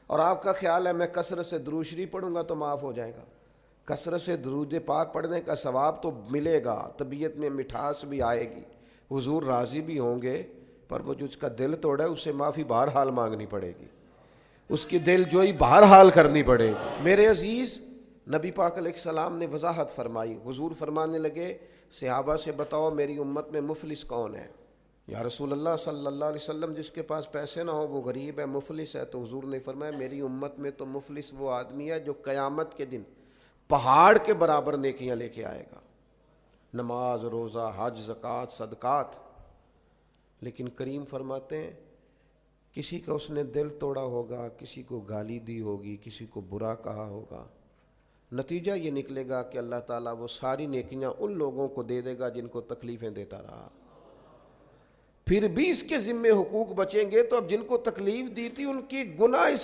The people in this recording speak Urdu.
اور آپ کا خیال ہے میں کثرت سے درود شریف پڑھوں گا تو معاف ہو جائے گا؟ کثرت سے درود پاک پڑھنے کا ثواب تو ملے گا، طبیعت میں مٹھاس بھی آئے گی، حضور راضی بھی ہوں گے، پر وہ جو اس کا دل توڑا ہے اسے معافی بہرحال مانگنی پڑے گی، اس کی دل جوئی بہرحال کرنی پڑے گی۔ میرے عزیز، نبی پاک علیہ السلام نے وضاحت فرمائی، حضور فرمانے لگے صحابہ سے بتاؤ میری امت میں مفلس کون ہے؟ یا رسول اللہ صلی اللہ علیہ وسلم جس کے پاس پیسے نہ ہو وہ غریب ہے، مفلس ہے؟ تو حضور نے فرمایا میری امت میں تو مفلس وہ آدمی ہے جو قیامت کے دن پہاڑ کے برابر نیکیاں لے کے آئے گا، نماز، روزہ، حج، زکوٰۃ، صدقات، لیکن کریم فرماتے ہیں کسی کا اس نے دل توڑا ہوگا، کسی کو گالی دی ہوگی، کسی کو برا کہا ہوگا، نتیجہ یہ نکلے گا کہ اللہ تعالیٰ وہ ساری نیکیاں ان لوگوں کو دے دے گا جن کو تکلیفیں دیتا رہا، پھر بھی اس کے ذمے حقوق بچیں گے، تو اب جن کو تکلیف دی تھی ان کی گناہ اس